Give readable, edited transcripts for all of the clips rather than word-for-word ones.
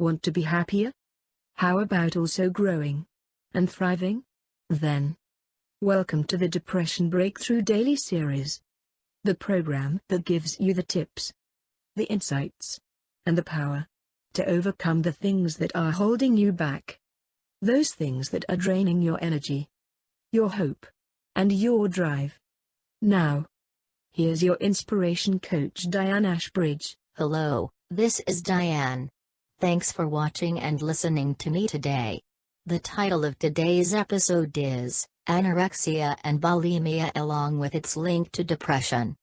Want to be happier? How about also growing and thriving? Then, welcome to the Depression Breakthrough Daily Series, the program that gives you the tips, the insights, and the power to overcome the things that are holding you back. Those things that are draining your energy, your hope, and your drive. Now, here's your inspiration coach Diane Ashbridge. Hello, this is Diane. Thanks for watching and listening to me today. The title of today's episode is Anorexia and Bulimia, along with its link to depression.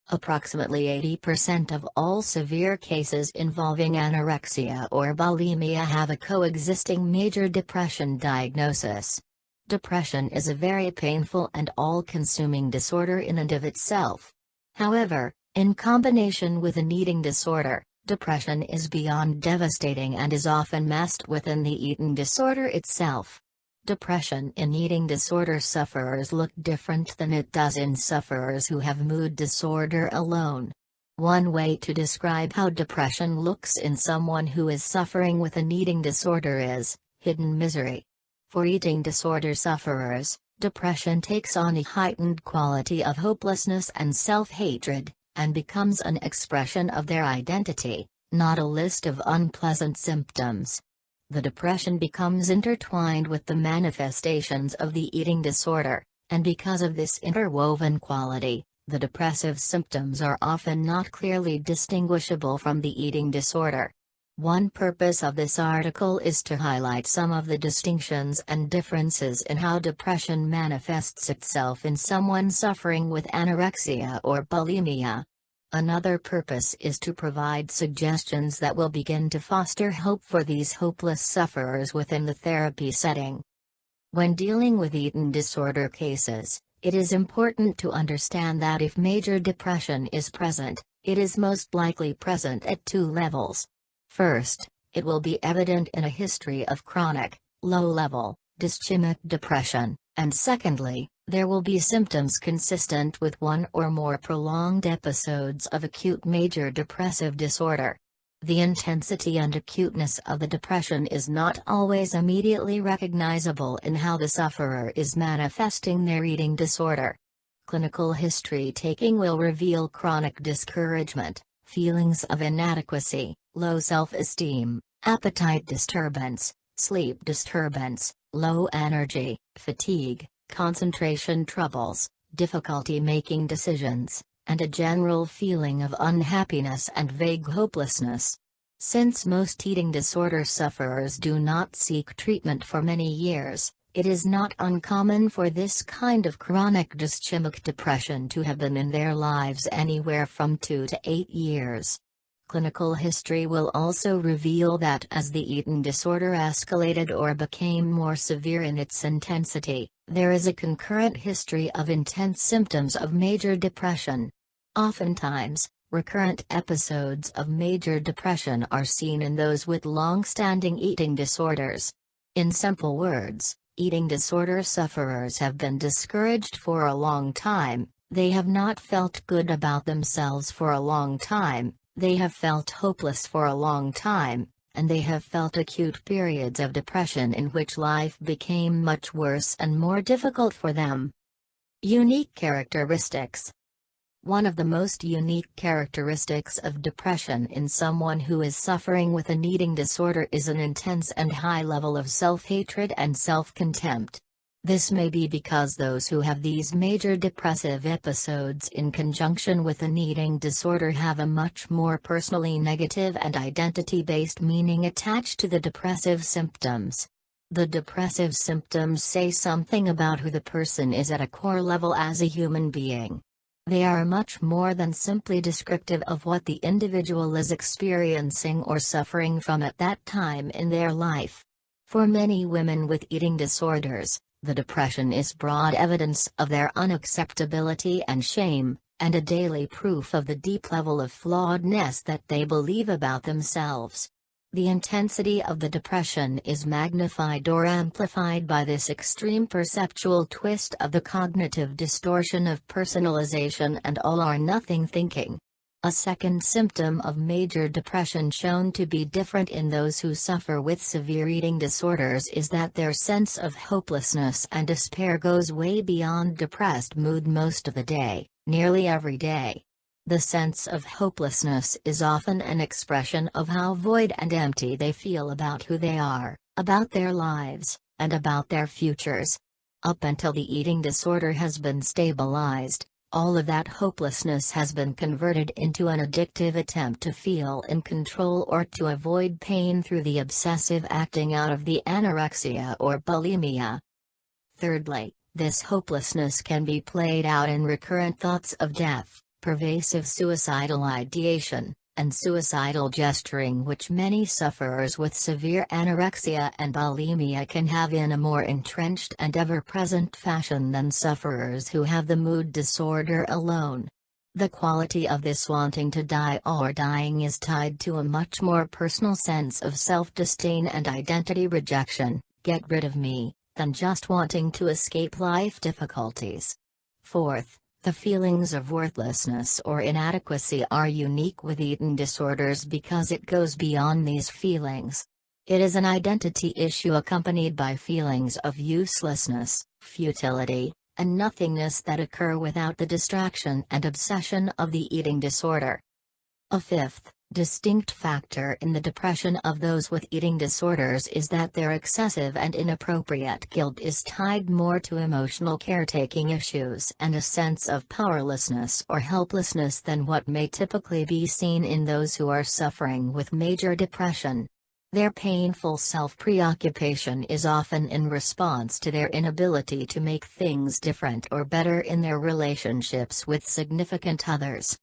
Approximately 80% of all severe cases involving anorexia or bulimia have a coexisting major depression diagnosis. Depression is a very painful and all-consuming disorder in and of itself. However, in combination with an eating disorder, depression is beyond devastating and is often masked within the eating disorder itself. Depression in eating disorder sufferers look different than it does in sufferers who have mood disorder alone. One way to describe how depression looks in someone who is suffering with an eating disorder is hidden misery. For eating disorder sufferers, depression takes on a heightened quality of hopelessness and self-hatred, and becomes an expression of their identity, not a list of unpleasant symptoms. The depression becomes intertwined with the manifestations of the eating disorder, and because of this interwoven quality, the depressive symptoms are often not clearly distinguishable from the eating disorder. One purpose of this article is to highlight some of the distinctions and differences in how depression manifests itself in someone suffering with anorexia or bulimia. Another purpose is to provide suggestions that will begin to foster hope for these hopeless sufferers within the therapy setting. When dealing with eating disorder cases, it is important to understand that if major depression is present, it is most likely present at two levels. First, it will be evident in a history of chronic, low-level, dysthymic depression, and secondly, there will be symptoms consistent with one or more prolonged episodes of acute major depressive disorder. The intensity and acuteness of the depression is not always immediately recognizable in how the sufferer is manifesting their eating disorder. Clinical history taking will reveal chronic discouragement, feelings of inadequacy, low self-esteem, appetite disturbance, sleep disturbance, low energy, fatigue, concentration troubles, difficulty making decisions, and a general feeling of unhappiness and vague hopelessness. Since most eating disorder sufferers do not seek treatment for many years, it is not uncommon for this kind of chronic dysthymic depression to have been in their lives anywhere from 2 to 8 years. Clinical history will also reveal that as the eating disorder escalated or became more severe in its intensity, there is a concurrent history of intense symptoms of major depression. Oftentimes, recurrent episodes of major depression are seen in those with long-standing eating disorders. In simple words, eating disorder sufferers have been discouraged for a long time, they have not felt good about themselves for a long time, they have felt hopeless for a long time, and they have felt acute periods of depression in which life became much worse and more difficult for them. Unique characteristics. One of the most unique characteristics of depression in someone who is suffering with an eating disorder is an intense and high level of self-hatred and self-contempt. This may be because those who have these major depressive episodes in conjunction with an eating disorder have a much more personally negative and identity-based meaning attached to the depressive symptoms. The depressive symptoms say something about who the person is at a core level as a human being. They are much more than simply descriptive of what the individual is experiencing or suffering from at that time in their life. For many women with eating disorders, the depression is broad evidence of their unacceptability and shame, and a daily proof of the deep level of flawedness that they believe about themselves. The intensity of the depression is magnified or amplified by this extreme perceptual twist of the cognitive distortion of personalization and all-or-nothing thinking. A second symptom of major depression shown to be different in those who suffer with severe eating disorders is that their sense of hopelessness and despair goes way beyond depressed mood most of the day, nearly every day. The sense of hopelessness is often an expression of how void and empty they feel about who they are, about their lives, and about their futures. Up until the eating disorder has been stabilized, all of that hopelessness has been converted into an addictive attempt to feel in control or to avoid pain through the obsessive acting out of the anorexia or bulimia. Thirdly, this hopelessness can be played out in recurrent thoughts of death, pervasive suicidal ideation, and suicidal gesturing, which many sufferers with severe anorexia and bulimia can have in a more entrenched and ever-present fashion than sufferers who have the mood disorder alone. The quality of this wanting to die or dying is tied to a much more personal sense of self-disdain and identity rejection, get rid of me, than just wanting to escape life difficulties. Fourth, the feelings of worthlessness or inadequacy are unique with eating disorders because it goes beyond these feelings. It is an identity issue accompanied by feelings of uselessness, futility, and nothingness that occur without the distraction and obsession of the eating disorder. A fifth, distinct factor in the depression of those with eating disorders is that their excessive and inappropriate guilt is tied more to emotional caretaking issues and a sense of powerlessness or helplessness than what may typically be seen in those who are suffering with major depression. Their painful self-preoccupation is often in response to their inability to make things different or better in their relationships with significant others.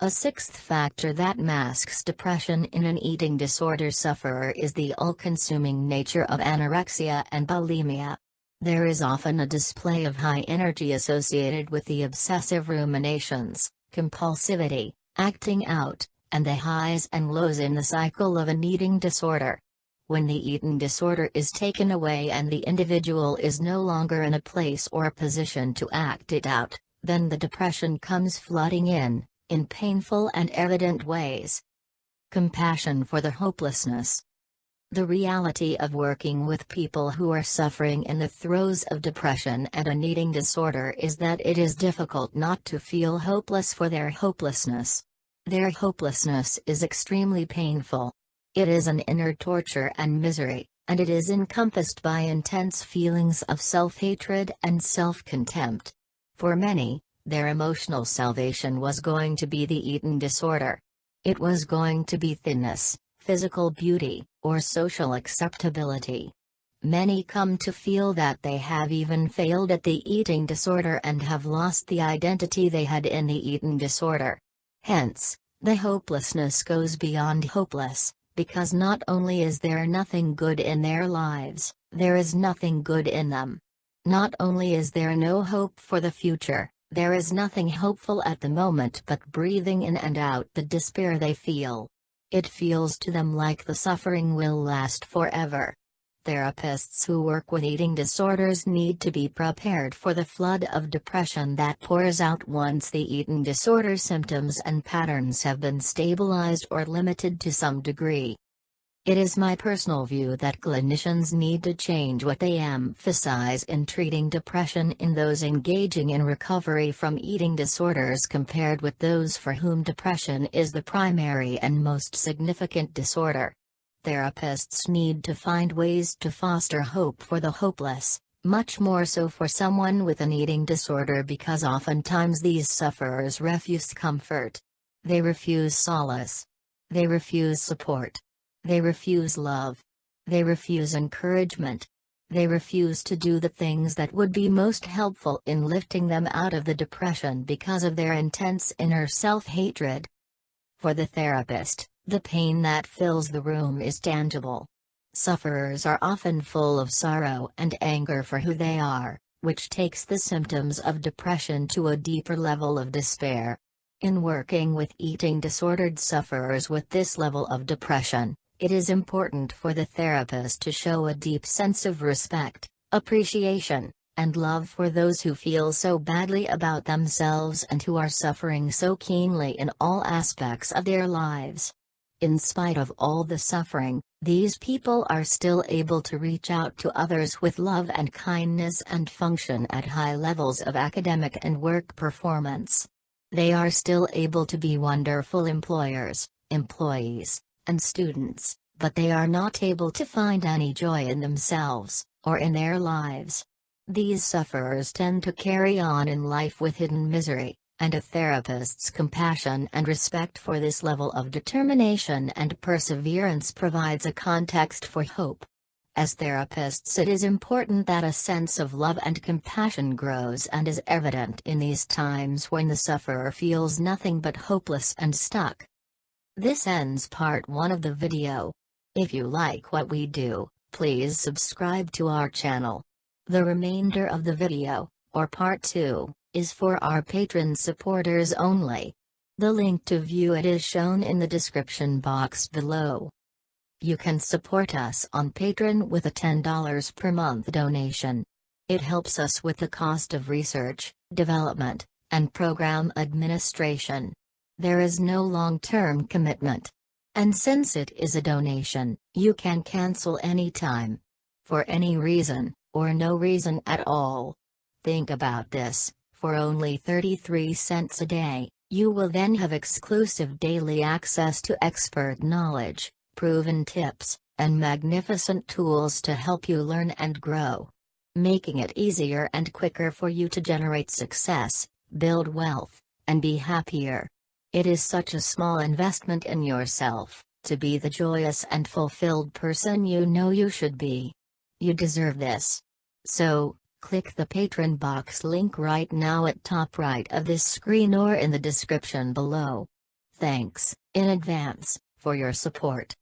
A sixth factor that masks depression in an eating disorder sufferer is the all-consuming nature of anorexia and bulimia. There is often a display of high energy associated with the obsessive ruminations, compulsivity, acting out, and the highs and lows in the cycle of an eating disorder. When the eating disorder is taken away and the individual is no longer in a place or position to act it out, then the depression comes flooding in painful and evident ways. Compassion for the hopelessness. The reality of working with people who are suffering in the throes of depression and an eating disorder is that it is difficult not to feel hopeless for their hopelessness. Their hopelessness is extremely painful. It is an inner torture and misery, and it is encompassed by intense feelings of self-hatred and self-contempt. For many, their emotional salvation was going to be the eating disorder. It was going to be thinness, physical beauty, or social acceptability. Many come to feel that they have even failed at the eating disorder and have lost the identity they had in the eating disorder. Hence, the hopelessness goes beyond hopeless, because not only is there nothing good in their lives, there is nothing good in them. Not only is there no hope for the future, there is nothing hopeful at the moment but breathing in and out the despair they feel. It feels to them like the suffering will last forever. Therapists who work with eating disorders need to be prepared for the flood of depression that pours out once the eating disorder symptoms and patterns have been stabilized or limited to some degree. It is my personal view that clinicians need to change what they emphasize in treating depression in those engaging in recovery from eating disorders compared with those for whom depression is the primary and most significant disorder. Therapists need to find ways to foster hope for the hopeless, much more so for someone with an eating disorder because oftentimes these sufferers refuse comfort. They refuse solace. They refuse support. They refuse love. They refuse encouragement. They refuse to do the things that would be most helpful in lifting them out of the depression because of their intense inner self-hatred. For the therapist, the pain that fills the room is tangible. Sufferers are often full of sorrow and anger for who they are, which takes the symptoms of depression to a deeper level of despair. In working with eating disordered sufferers with this level of depression, it is important for the therapist to show a deep sense of respect, appreciation, and love for those who feel so badly about themselves and who are suffering so keenly in all aspects of their lives. In spite of all the suffering, these people are still able to reach out to others with love and kindness and function at high levels of academic and work performance. They are still able to be wonderful employers, employees, and students, but they are not able to find any joy in themselves, or in their lives. These sufferers tend to carry on in life with hidden misery, and a therapist's compassion and respect for this level of determination and perseverance provides a context for hope. As therapists, it is important that a sense of love and compassion grows and is evident in these times when the sufferer feels nothing but hopeless and stuck. This ends part 1 of the video. If you like what we do, please subscribe to our channel. The remainder of the video, or part 2, is for our Patreon supporters only. The link to view it is shown in the description box below. You can support us on Patreon with a $10 per month donation. It helps us with the cost of research, development, and program administration. There is no long-term commitment. And since it is a donation, you can cancel anytime. For any reason, or no reason at all. Think about this, for only 33 cents a day, you will then have exclusive daily access to expert knowledge, proven tips, and magnificent tools to help you learn and grow. Making it easier and quicker for you to generate success, build wealth, and be happier. It is such a small investment in yourself, to be the joyous and fulfilled person you know you should be. You deserve this. So, click the Patreon box link right now at top right of this screen or in the description below. Thanks, in advance, for your support.